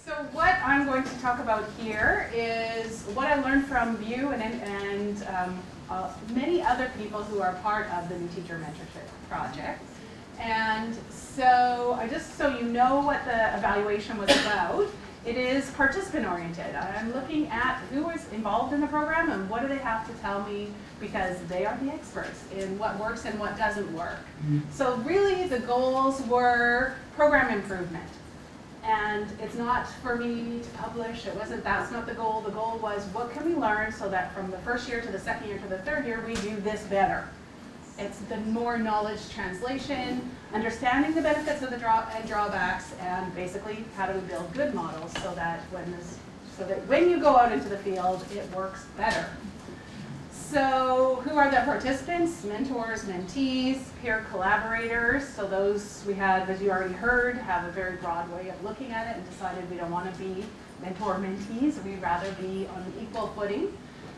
So what I'm going to talk about here is what I learned from you and many other people who are part of the New Teacher Mentorship Project. And so just so you know what the evaluation was about, it is participant oriented. I'm looking at who is involved in the program and what do they have to tell me, because they are the experts in what works and what doesn't work. So really the goals were program improvement. And it's not for me to publish, that's not the goal. The goal was what can we learn so that from the first year to the second year to the third year we do this better. It's the more knowledge translation, understanding the benefits of the drawbacks, and basically how do we build good models so that when you go out into the field, it works better. So who are the participants? Mentors, mentees, peer collaborators. So those we had, as you already heard, have a very broad way of looking at it and decided we don't want to be mentor-mentees. We'd rather be on an equal footing.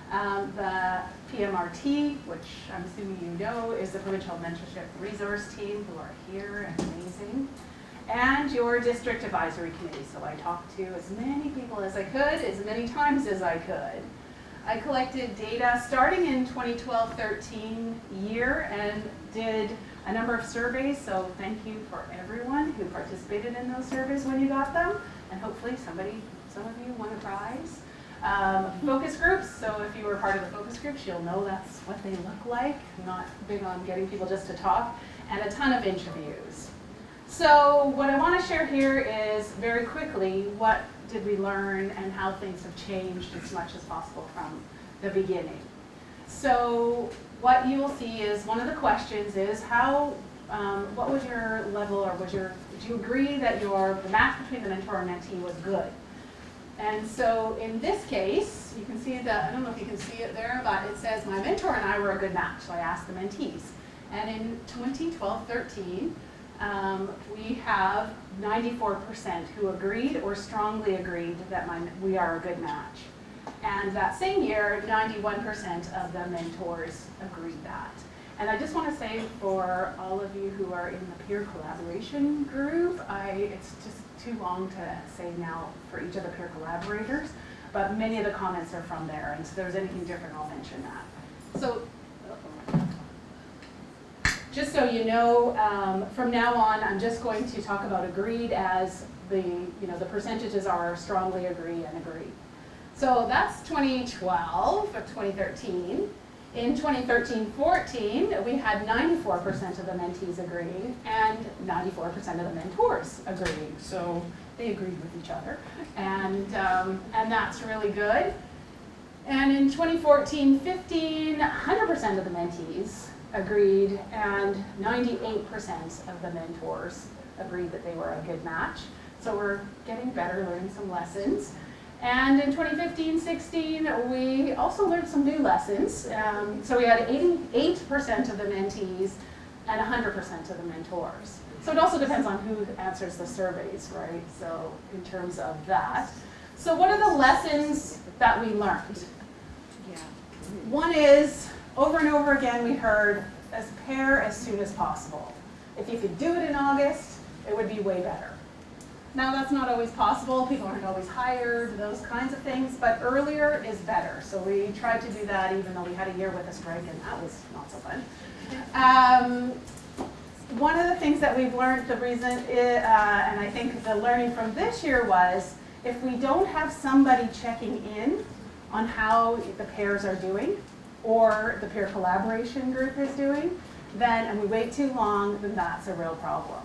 The PMRT, which I'm assuming you know, is the Provincial Mentorship Resource Team, who are here and amazing. And your District Advisory Committee. So I talked to as many people as I could, as many times as I could. I collected data starting in 2012-13 year and did a number of surveys, so thank you for everyone who participated in those surveys when you got them, and hopefully some of you won a prize. Focus groups, so if you were part of the focus groups, you'll know that's what they look like. I'm not big on getting people just to talk, and a ton of interviews. So what I want to share here is very quickly what did we learn and how things have changed as much as possible from the beginning. So what you will see is one of the questions is what was your level, or would you agree that the match between the mentor and mentee was good? And so in this case, you can see I don't know if you can see it there, but it says my mentor and I were a good match. So I asked the mentees. And in 2012-13, we have 94% who agreed or strongly agreed that we are a good match. And that same year, 91% of the mentors agreed that. And I just want to say for all of you who are in the peer collaboration group, it's just too long to say now for each of the peer collaborators, but many of the comments are from there, and so if there's anything different, I'll mention that. So just so you know, from now on, I'm just going to talk about agreed as the percentages are strongly agree and agree. So that's 2012 or 2013. In 2013-14, we had 94% of the mentees agreeing and 94% of the mentors agreeing. So they agreed with each other, and that's really good. And in 2014-15, 100% of the mentees agreed, and 98% of the mentors agreed that they were a good match. So we're getting better, learning some lessons. And in 2015-16, we also learned some new lessons. So we had 88% of the mentees and 100% of the mentors. So it also depends on who answers the surveys, right? So in terms of that. So what are the lessons that we learned? One is, over and over again, we heard, pair as soon as possible. If you could do it in August, it would be way better. Now that's not always possible, people aren't always hired, those kinds of things, but earlier is better. So we tried to do that even though we had a year with a strike, and that was not so fun. One of the things that we've learned, the reason, and I think the learning from this year was, if we don't have somebody checking in on how the pairs are doing, or the peer collaboration group is doing, and we wait too long, then that's a real problem.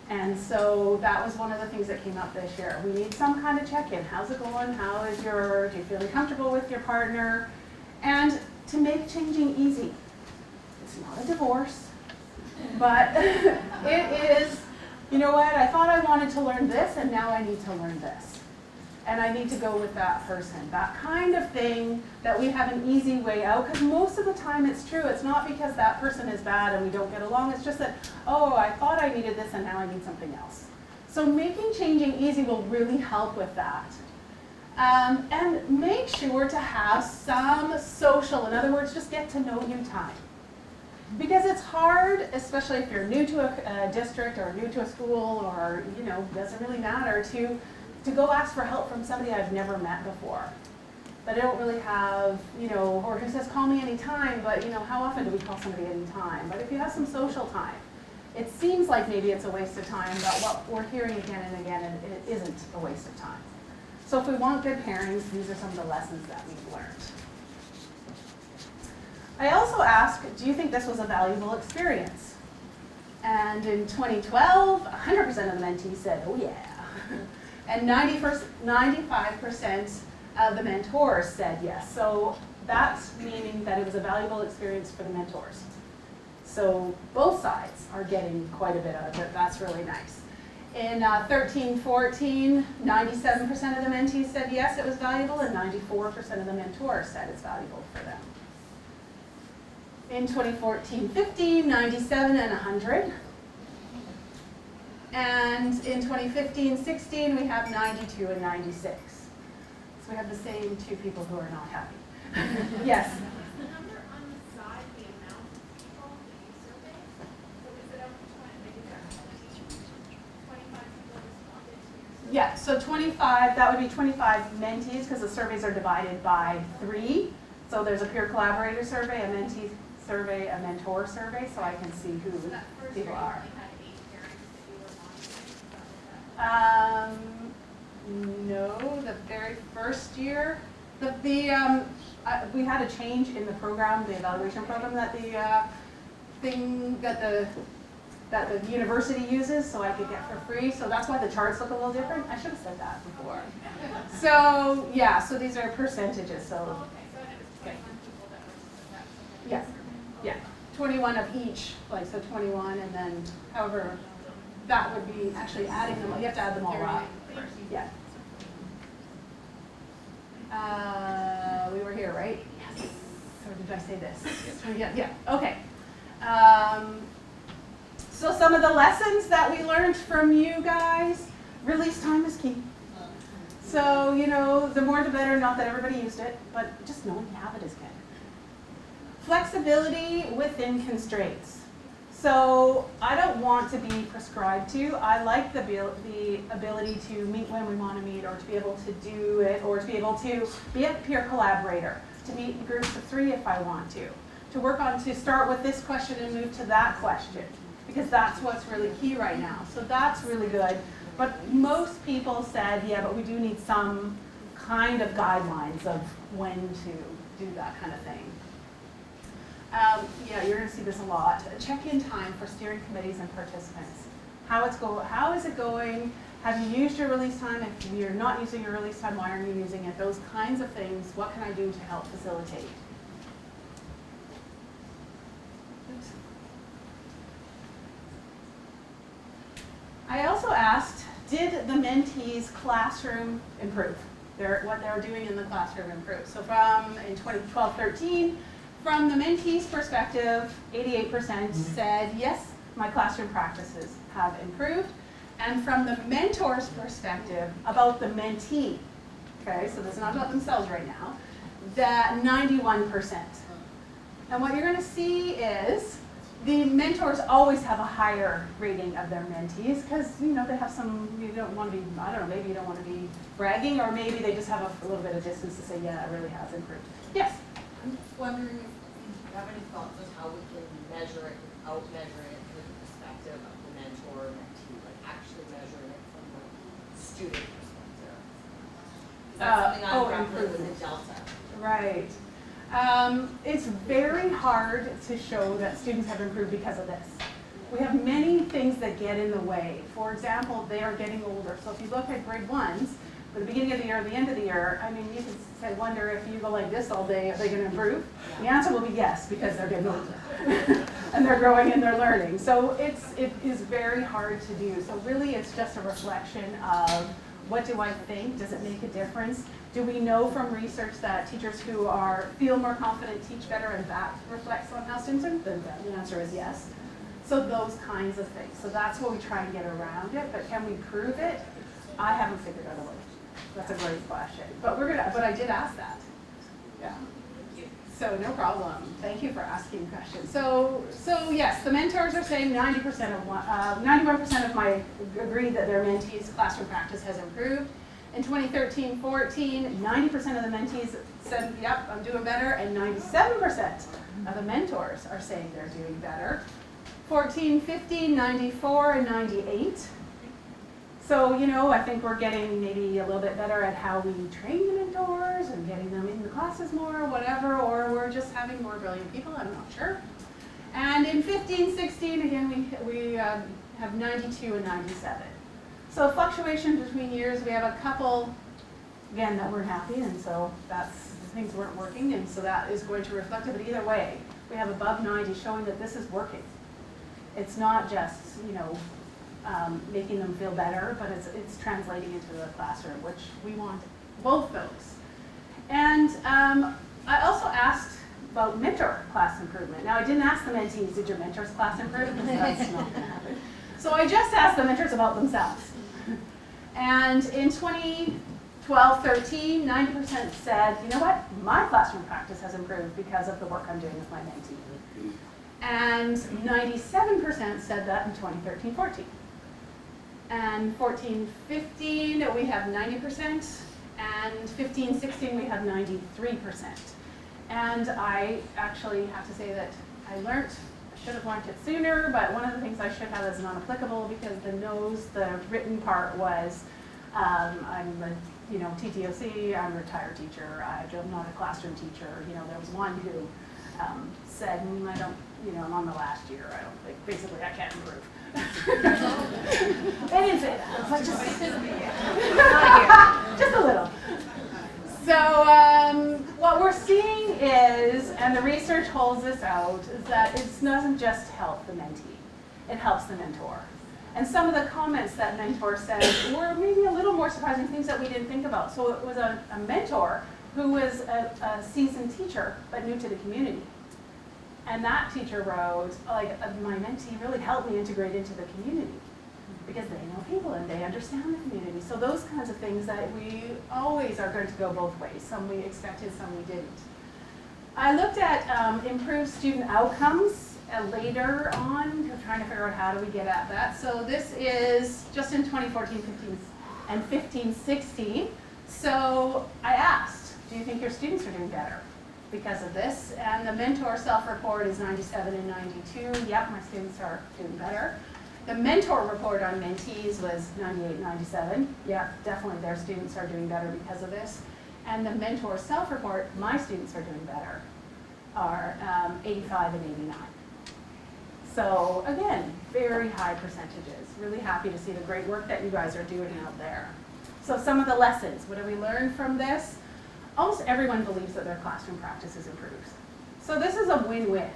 And so that was one of the things that came up this year. We need some kind of check-in. How's it going? Do you feel comfortable with your partner? And to make changing easy. It's not a divorce, but it is, you know what, I thought I wanted to learn this and now I need to learn this. And I need to go with that person. That kind of thing, that we have an easy way out, because most of the time it's true. It's not because that person is bad and we don't get along. It's just that, oh, I thought I needed this and now I need something else. So making changing easy will really help with that. And make sure to have some social, in other words, just get to know you time. Because it's hard, especially if you're new to a district or new to a school, or, doesn't really matter, to to go ask for help from somebody I've never met before. But I don't really have, or who says call me anytime, but how often do we call somebody anytime? But if you have some social time, it seems like maybe it's a waste of time, but what we're hearing again and again, it isn't a waste of time. So if we want good pairings, these are some of the lessons that we've learned. I also asked, do you think this was a valuable experience? And in 2012, 100% of the mentees said, oh yeah. And 95% of the mentors said yes. So that's meaning that it was a valuable experience for the mentors. So both sides are getting quite a bit out of it. That's really nice. In 13-14, 97% of the mentees said yes, it was valuable, and 94% of the mentors said it's valuable for them. In 2014-15, 97 and 100. And in 2015-16, we have 92 and 96. So we have the same two people who are not happy. Yes? The number on the side, the amount of people that you surveyed, so is it up to 25 people responded to your survey? Yeah, so 25, that would be 25 mentees, because the surveys are divided by 3. So there's a peer collaborator survey, a mentee survey, a mentor survey, so I can see who So that first people year, are. you only had 8 parents that you were monitoring? No, the very first year, we had a change in the program, the evaluation program that the university uses, so I could get for free. So that's why the charts look a little different. I should have said that before. So yeah, so these are percentages. So Oh, okay, so it was 21 people that were that survey. yeah, yeah, 21 of each, like so 21, and then however that would be actually adding them. You have to add them all up. Yeah. We were here, right? Yes. Or did I say this? Yeah. Yeah. Okay. So some of the lessons that we learned from you guys, release time is key. So, the more the better, not that everybody used it, but just knowing you have it is good. Flexibility within constraints. So I don't want to be prescribed to. I like the ability to meet when we want to meet, or to be able to do it, or to be able to be a peer collaborator, to meet in groups of 3 if I want to start with this question and move to that question, because that's what's really key right now. So that's really good. But most people said, yeah, but we do need some kind of guidelines of when to do that kind of thing. Yeah, you're going to see this a lot. Check-in time for steering committees and participants. How is it going? Have you used your release time? If you're not using your release time, why aren't you using it? Those kinds of things. What can I do to help facilitate? Oops. I also asked, did the mentees' classroom improve? What they were doing in the classroom improve? So in 2012-13, from the mentees' perspective, 88% said, yes, my classroom practices have improved. And from the mentor's perspective, about the mentee, okay, so this is not about themselves right now, that 91%. And what you're going to see is the mentors always have a higher rating of their mentees because, they have some, you don't want to be, I don't know, maybe you don't want to be bragging, or maybe they just have a little bit of distance to say, yeah, it really has improved. Yes? I'm just wondering if you have any thoughts on how we can measure it, out-measure it from the perspective of the mentor or mentee, like actually measuring it from the student perspective. Is that something I'm grappling with in Delta? Right. It's very hard to show that students have improved because of this. We have many things that get in the way. For example, they are getting older. So if you look at grade 1s, for the beginning of the year, the end of the year, I mean, you can say, wonder if you go like this all day, are they going to improve? The answer will be yes, because they're getting older. And they're growing and they're learning. So it is very hard to do. So really it's just a reflection of, what do I think? Does it make a difference? Do we know from research that teachers who feel more confident teach better, and that reflects on how students are? Then the answer is yes. So those kinds of things. So that's what we try and get around it. But can we prove it? I haven't figured out a way. That's a great question. But I did ask that. Yeah. So no problem. Thank you for asking questions. So yes, the mentors are saying 91% of my agree that their mentees' classroom practice has improved. In 2013-14, 90% of the mentees said, yep, I'm doing better, and 97% of the mentors are saying they're doing better. 14-15, 94 and 98. So, you know, I think we're getting maybe a little bit better at how we train the mentors and getting them in the classes more, whatever, or we're just having more brilliant people, I'm not sure. And in 15-16, again, we have 92 and 97. So fluctuation between years, we have a couple, again, that weren't happy, and so things weren't working, and so that is going to reflect it. But either way, we have above 90 showing that this is working. It's not just, you know, making them feel better, but it's translating into the classroom, which we want both those. And I also asked about mentor class improvement. Now, I didn't ask the mentees, did your mentors class improve? Because that's not going to happen. So I just asked the mentors about themselves. And in 2012-13, 90% said, you know what, my classroom practice has improved because of the work I'm doing with my mentee. And 97% said that in 2013-14. And 14-15, we have 90%, and 15-16, we have 93%. And I actually have to say that I should have learned it sooner, but one of the things I should have is non-applicable, because the written part was, I'm a TTOC, I'm a retired teacher, I'm not a classroom teacher. You know, there was one who said, I don't, I'm on the last year, I don't think, basically I can't improve. They didn't say that, but just a little. So what we're seeing is, and the research holds this out, is that it doesn't just help the mentee, it helps the mentor. And some of the comments that mentor said were maybe a little more surprising, things that we didn't think about. So it was a mentor who was a seasoned teacher, but new to the community. And that teacher wrote, like, my mentee really helped me integrate into the community, because they know people and they understand the community. So those kinds of things that we always are going to go both ways. Some we expected, some we didn't. I looked at improved student outcomes later on, trying to figure out how do we get at that. So this is just in 2014, 15, and 15, 16. So I asked, do you think your students are doing better because of this? And the mentor self-report is 97 and 92. Yep, my students are doing better. The mentor report on mentees was 98, 97. Yeah, definitely their students are doing better because of this. And the mentor self-report, my students are doing better, are 85 and 89. So again, very high percentages. Really happy to see the great work that you guys are doing out there. So some of the lessons, what have we learned from this? Almost everyone believes that their classroom practices improves. So this is a win-win.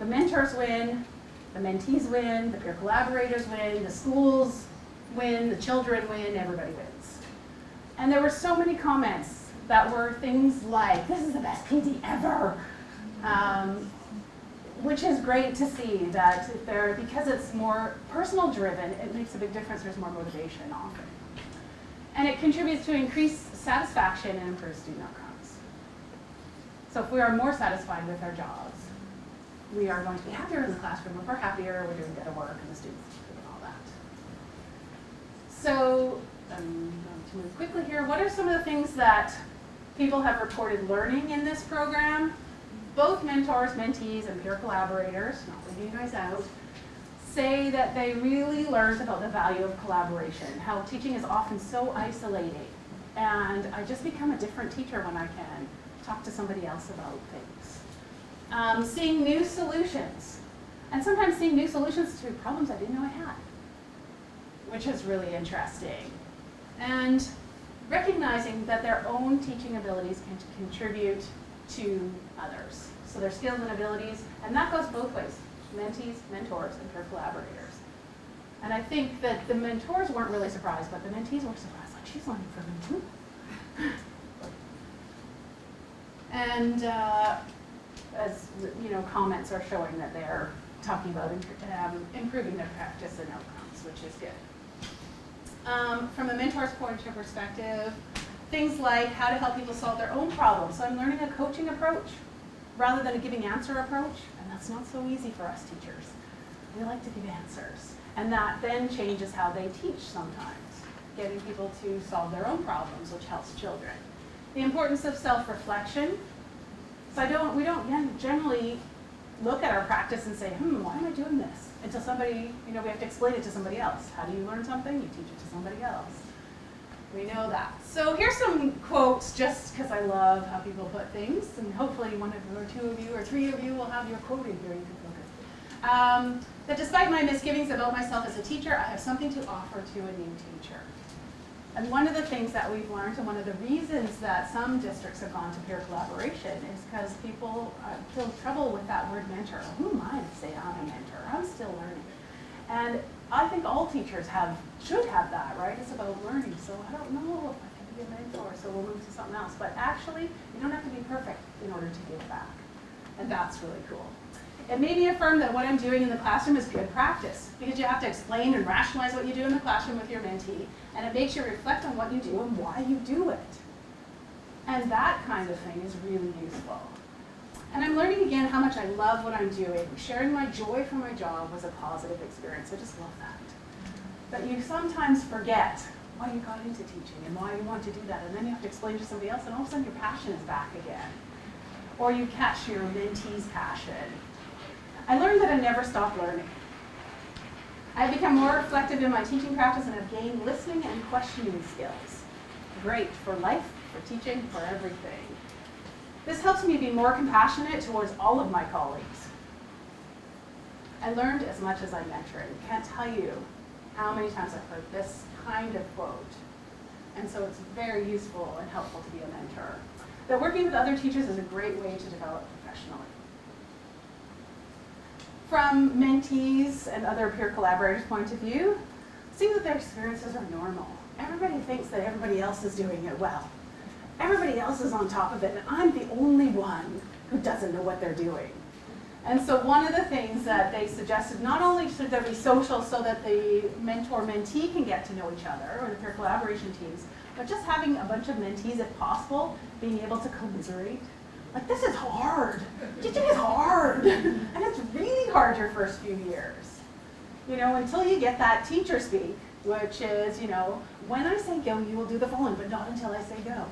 The mentors win, the mentees win, the peer collaborators win, the schools win, the children win, everybody wins. And there were so many comments that were things like, this is the best PD ever, which is great to see that because it's more personal driven, it makes a big difference. There's more motivation often. And it contributes to increased satisfaction and improved student outcomes. So if we are more satisfied with our jobs, we are going to be happier in the classroom. If we're happier, we're doing better work, and the students are doing all that. So I'm going to move quickly here. What are some of the things that people have reported learning in this program? Both mentors, mentees, and peer collaborators, not leaving you guys out, say that they really learned about the value of collaboration, how teaching is often so isolating. And I just become a different teacher when I can talk to somebody else about things. Seeing new solutions, and sometimes seeing new solutions to problems I didn't know I had, which is really interesting. And recognizing that their own teaching abilities can contribute to others. So their skills and abilities, and that goes both ways, mentees, mentors, and peer collaborators. And I think that the mentors weren't really surprised, but the mentees were surprised, like, she's learning from me too. And as you know, comments are showing that they're talking about improving their practice and outcomes, which is good. From a mentor's point of perspective, things like how to help people solve their own problems. So I'm learning a coaching approach rather than a giving answer approach, and that's not so easy for us teachers. We like to give answers, and that then changes how they teach sometimes. getting people to solve their own problems, which helps children. The importance of self-reflection. So we don't generally look at our practice and say, why am I doing this? Until somebody, we have to explain it to somebody else. How do you learn something? You teach it to somebody else. We know that. So here's some quotes, just because I love how people put things, and hopefully one or two of you or three of you will have your quote in here you can focus. That despite my misgivings about myself as a teacher, I have something to offer to a new teacher. And one of the things that we've learned, and one of the reasons that some districts have gone to peer collaboration, is because people feel trouble with that word mentor. Who am I to say I'm a mentor? I'm still learning. And I think all teachers should have that, right? It's about learning. So I don't know if I can be a mentor, so we'll move to something else. But actually, you don't have to be perfect in order to give back. And that's really cool. It made me affirm that what I'm doing in the classroom is good practice, because you have to explain and rationalize what you do in the classroom with your mentee, and it makes you reflect on what you do and why you do it. And that kind of thing is really useful. And I'm learning again how much I love what I'm doing. Sharing my joy from my job was a positive experience. I just love that. But you sometimes forget why you got into teaching and why you want to do that, and then you have to explain to somebody else, and all of a sudden your passion is back again. Or you catch your mentee's passion. I learned that I never stop learning. I've become more reflective in my teaching practice and have gained listening and questioning skills. Great for life, for teaching, for everything. This helps me be more compassionate towards all of my colleagues. I learned as much as I mentored. I can't tell you how many times I've heard this kind of quote. And so it's very useful and helpful to be a mentor. That working with other teachers is a great way to develop professionally. From mentees and other peer collaborators' point of view, seeing that their experiences are normal. Everybody thinks that everybody else is doing it well. Everybody else is on top of it, and I'm the only one who doesn't know what they're doing. And so one of the things that they suggested, not only should there be social so that the mentor-mentee can get to know each other, or the peer collaboration teams, but just having a bunch of mentees, if possible, being able to commiserate. Like, this is hard. Teaching is hard. And it's really hard your first few years. Until you get that teacher speak, which is, when I say go, you will do the following, but not until I say go.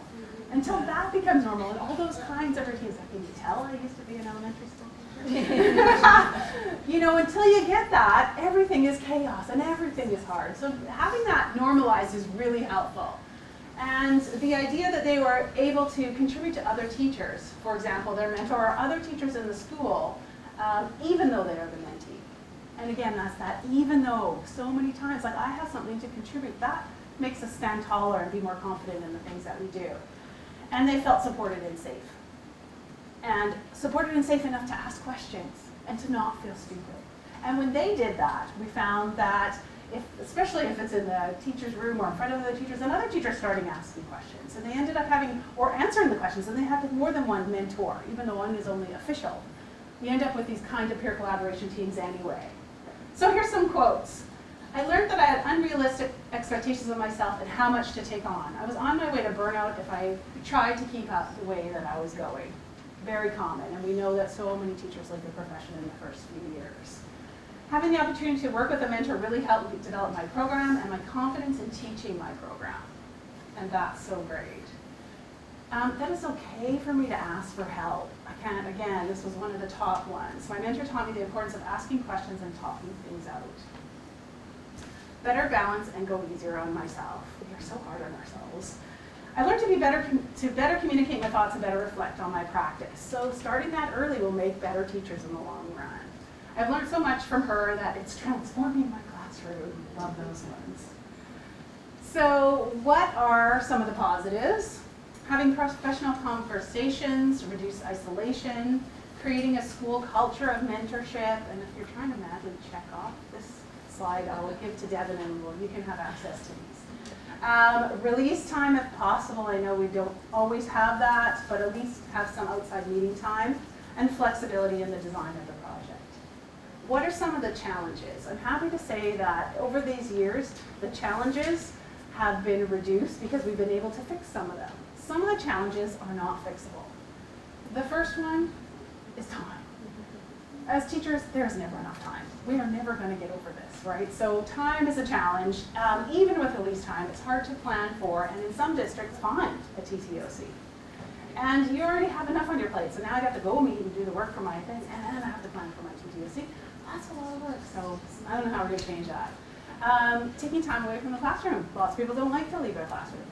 Until that becomes normal, and all those kinds of routines. Like, can you tell I used to be an elementary school teacher? Until you get that, everything is chaos and everything is hard. So having that normalized is really helpful. And the idea that they were able to contribute to other teachers, for example, their mentor or other teachers in the school, even though they are the mentee. And again, that's that even though so many times, like, I have something to contribute, that makes us stand taller and be more confident in the things that we do. And they felt supported and safe. And supported and safe enough to ask questions and to not feel stupid. And when they did that, we found that especially if it's in the teacher's room or in front of the teachers, another teacher starting asking questions. And they ended up answering the questions, and they had more than one mentor, even though one is only official. You end up with these kind of peer collaboration teams anyway. So here's some quotes. I learned that I had unrealistic expectations of myself and how much to take on. I was on my way to burnout if I tried to keep up the way that I was going. Very common, and we know that so many teachers leave the profession in the first few years. Having the opportunity to work with a mentor really helped me develop my program and my confidence in teaching my program. And that's so great. That it's okay for me to ask for help. Again, this was one of the top ones. My mentor taught me the importance of asking questions and talking things out. Better balance and go easier on myself. We are so hard on ourselves. I learned to better communicate my thoughts and better reflect on my practice. So starting that early will make better teachers in the long run. I've learned so much from her that it's transforming my classroom. Love those ones. So what are some of the positives? Having professional conversations, reduce isolation, creating a school culture of mentorship, and if you're trying to madly check off this slide, I will give to Devin and you can have access to these. Release time if possible. I know we don't always have that, but at least have some outside meeting time, and flexibility in the design of the project. What are some of the challenges? I'm happy to say that over these years, the challenges have been reduced because we've been able to fix some of them. Some of the challenges are not fixable. The first one is time. as teachers, there's never enough time. We are never going to get over this, right? So time is a challenge. Even with release time, it's hard to plan for, and in some districts, find a TTOC. And you already have enough on your plate, so now I got to go meet and do the work for my thing, and then I have to plan for my TTOC. That's a lot of work, so I don't know how we're going to change that. Taking time away from the classroom. Lots of people don't like to leave their classroom.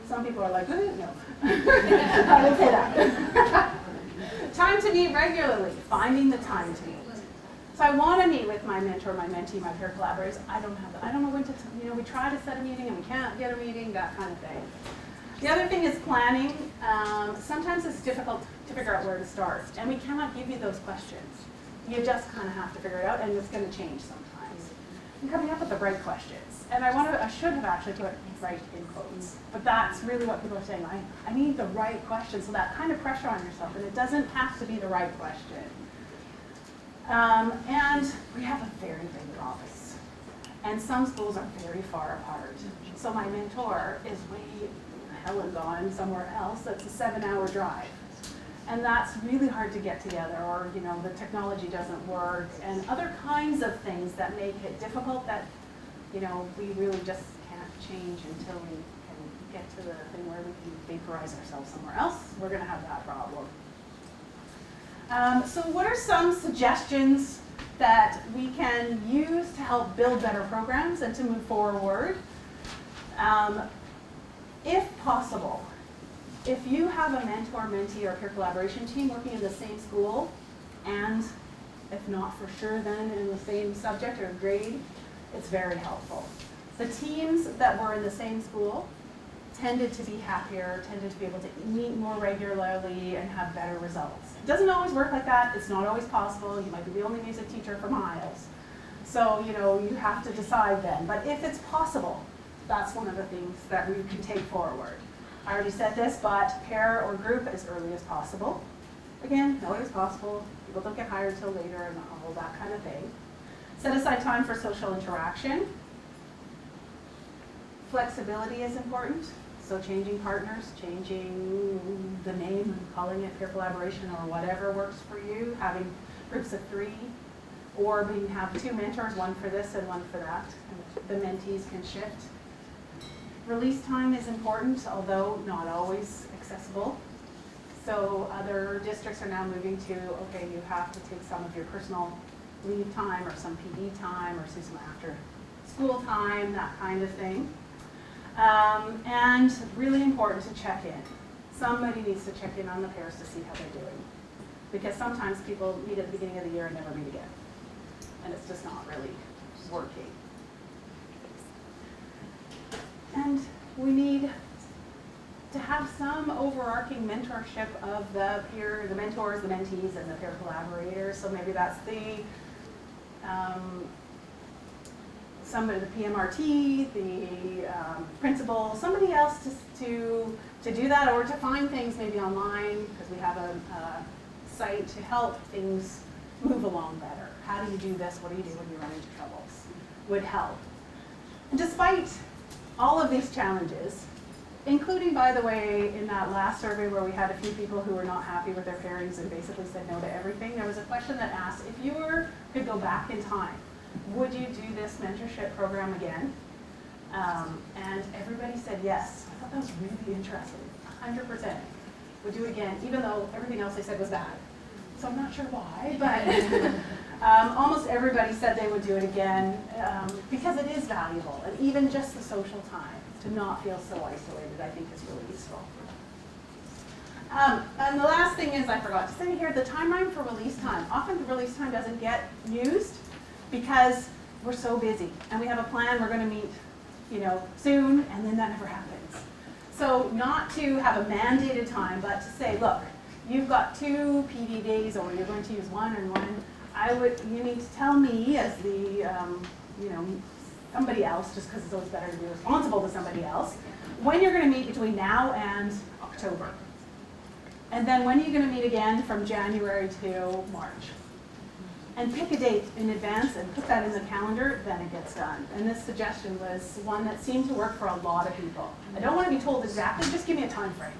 Some people are like, no. I didn't say that. Time to meet regularly, finding the time to meet. So I want to meet with my mentor, my mentee, my peer collaborators. I don't have that. I don't know when to, we try to set a meeting and we can't get a meeting, that kind of thing. The other thing is planning. Sometimes it's difficult to figure out where to start, and we cannot give you those questions. You just kind of have to figure it out, and it's going to change sometimes. And coming up with the right questions. And I should have actually put right in quotes, but that's really what people are saying. I need the right question, so that kind of pressure on yourself, and it doesn't have to be the right question. And we have a very big office, and some schools are very far apart. So my mentor is way hell and gone somewhere else. That's a 7-hour drive. And that's really hard to get together, or the technology doesn't work, and other kinds of things that make it difficult that we really just can't change until we can get to the thing where we can vaporize ourselves somewhere else. We're going to have that problem. So what are some suggestions that we can use to help build better programs and to move forward? If possible, if you have a mentor, mentee, or peer collaboration team working in the same school, and if not for sure then in the same subject or grade, it's very helpful. The teams that were in the same school tended to be happier, tended to be able to meet more regularly and have better results. It doesn't always work like that. It's not always possible. You might be the only music teacher for miles. So, you have to decide then. But if it's possible, that's one of the things that we can take forward. I already said this, but pair or group as early as possible. Again, not always possible. People don't get hired till later and all that kind of thing. Set aside time for social interaction. Flexibility is important. So changing partners, changing the name and calling it peer collaboration or whatever works for you. Having groups of 3, or we have 2 mentors, one for this and one for that. And the mentees can shift. Release time is important, although not always accessible. So other districts are now moving to, okay, you have to take some of your personal leave time or some PD time or some after school time, that kind of thing. And really important to check in. Somebody needs to check in on the pairs to see how they're doing. Because sometimes people meet at the beginning of the year and never meet again. And it's just not really working. And we need to have some overarching mentorship of the mentors, the mentees, and the peer collaborators. So maybe that's the somebody, the PMRT, the principal, somebody else to do that, or to find things maybe online, because we have a site to help things move along better. How do you do this? What do you do when you run into troubles? Would help. And despite all of these challenges, including, by the way, in that last survey where we had a few people who were not happy with their pairings and basically said no to everything, there was a question that asked, if you could go back in time, would you do this mentorship program again? And everybody said yes. I thought that was really interesting. 100% would do it again, even though everything else they said was bad. So I'm not sure why, but almost everybody said they would do it again because it is valuable, and even just the social time to not feel so isolated, I think is really useful. And the last thing is, I forgot to say here, the timeline for release time. Often the release time doesn't get used because we're so busy, and we have a plan, we're going to meet, soon, and then that never happens. So not to have a mandated time, but to say, look, you've got 2 PD days, or you're going to use 1 and 1. You need to tell me as the, somebody else, just because it's always better to be responsible to somebody else, when you're going to meet between now and October. And then when are you going to meet again from January to March? And pick a date in advance and put that in the calendar, then it gets done. And this suggestion was one that seemed to work for a lot of people. I don't want to be told exactly, just give me a time frame.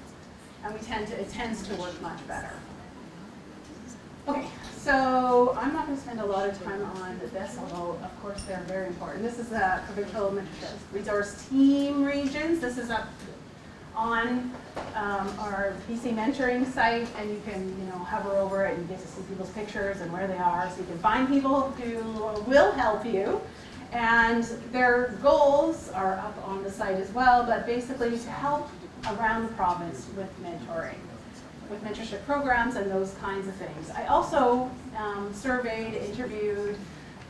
And it tends to work much better. Okay, So I'm not going to spend a lot of time on this, although of course they're very important. This is the provincial mentorship resource team regions. This is up on our BC mentoring site, and you can hover over it and you get to see people's pictures and where they are, so you can find people who will help you. And their goals are up on the site as well, but basically to help around the province with mentoring, with mentorship programs and those kinds of things. I also surveyed, interviewed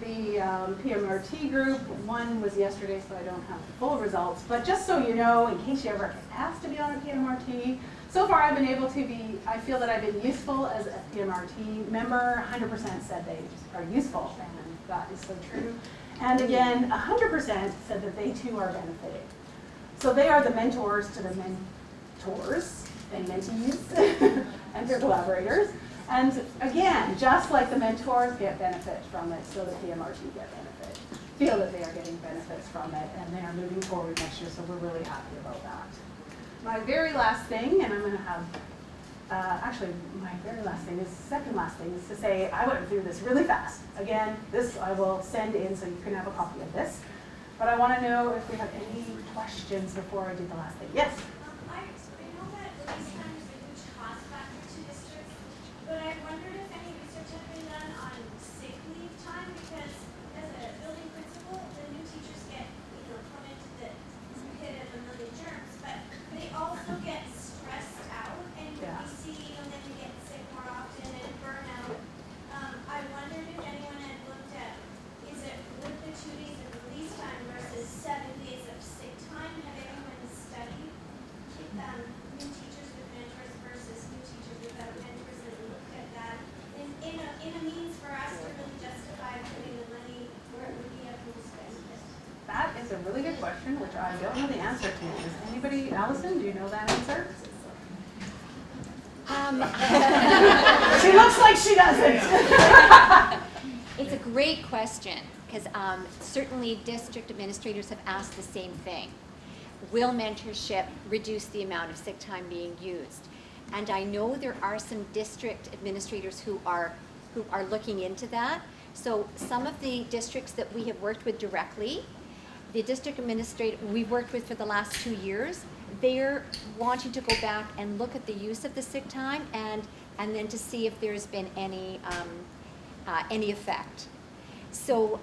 the PMRT group. One was yesterday, so I don't have the full results, but just so you know, in case you ever get asked to be on a PMRT, so far I've been able to be, I feel that I've been useful as a PMRT member. 100% said they are useful, and that is so true. And again, 100% said that they too are benefiting. So they are the mentors to the mentors and mentees and their collaborators. And again, just like the mentors get benefit from it, so the PMRT get benefit, feel that they are getting benefits from it, and they are moving forward next year, so we're really happy about that. My very last thing, and I'm going to have, actually my very last thing is, second last thing is to say, I went through this really fast. Again, this I will send in so you can have a copy of this. But I want to know if we have any questions before I do the last thing. Yes? I know that release time is a huge cost factor to districts, but I wondered if any research had been done on sick leave time, because as a building principal, the new teachers get, come into the hit of a million germs, but they also get stressed out, and Yeah. we see, then you get sick more often and burnout. I wondered if anyone had looked at, is it worth the 2 days of release time versus 7 days of sick time? Have anyone studied new teachers with mentors versus new teachers without mentors, and looked at that in a means for us to really justify putting the money where it would be of most benefit? That is a really good question, which I don't know the answer to. Does anybody, Allison, do you know that answer? She looks like she doesn't. It's a great question, because certainly district administrators have asked the same thing. Will mentorship reduce the amount of sick time being used? And I know there are some district administrators who are looking into that. So some of the districts that we have worked with directly, the district administrator we've worked with for the last 2 years, they're wanting to go back and look at the use of the sick time and then to see if there's been any effect. So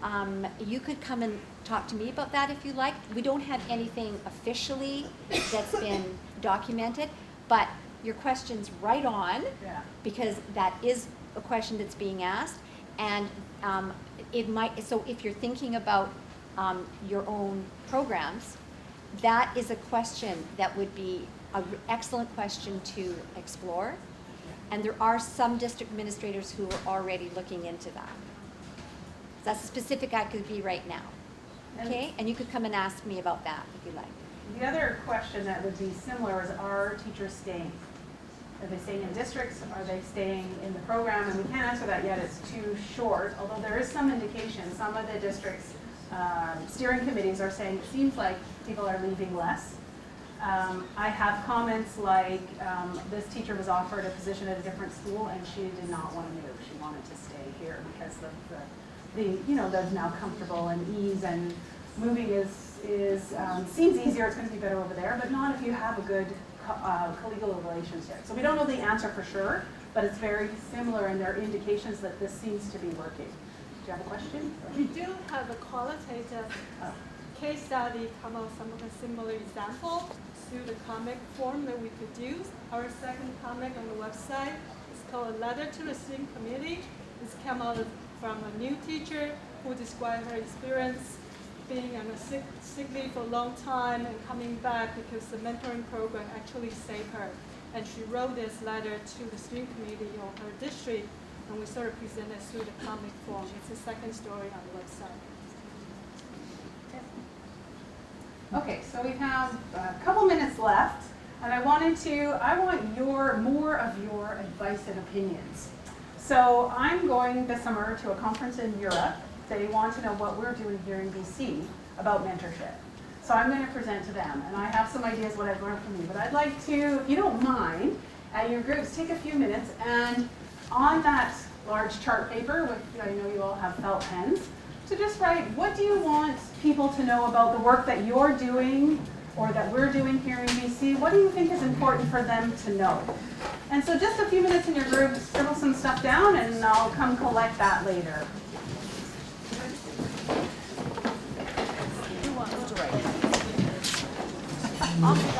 you could come and talk to me about that if you like. We don't have anything officially that's been documented, but your question's right on, Yeah. because that is a question that's being asked, and it might. So if you're thinking about your own programs, that is a question that would be an excellent question to explore. And there are some district administrators who are already looking into that. That's as specific I could be right now. Okay? And you could come and ask me about that if you like. The other question that would be similar is, are teachers staying? Are they staying in districts? Are they staying in the program? And we can't answer that yet. It's too short, although there is some indication. Some of the districts' steering committees are saying it seems like people are leaving less. I have comments like this teacher was offered a position at a different school and she did not want to move. She wanted to stay here because of that's now comfortable and ease, and moving seems easier. It's going to be better over there, but not if you have a good collegial relationship. So we don't know the answer for sure, but it's very similar, and there are indications that this seems to be working. Do you have a question? We do have a qualitative case study come out some of the similar example through the comic form that we produced. Our second comic on the website is called A Letter to the Steering Committee. It's come out from a new teacher who described her experience being on a sick leave for a long time and coming back because the mentoring program actually saved her. And she wrote this letter to the steering committee of her district, and we sort of presented through the comic form. It's the second story on the website. Okay, so we have a couple minutes left, and I want more of your advice and opinions. So I'm going this summer to a conference in Europe. They want to know what we're doing here in BC about mentorship. So I'm going to present to them, and I have some ideas what I've learned from you. But I'd like to, if you don't mind, at your groups, take a few minutes, and on that large chart paper with, I know you all have felt pens, to just write, what do you want people to know about the work that you're doing or that we're doing here in BC? What do you think is important for them to know? And so just a few minutes in your group, scribble some stuff down and I'll come collect that later. Off the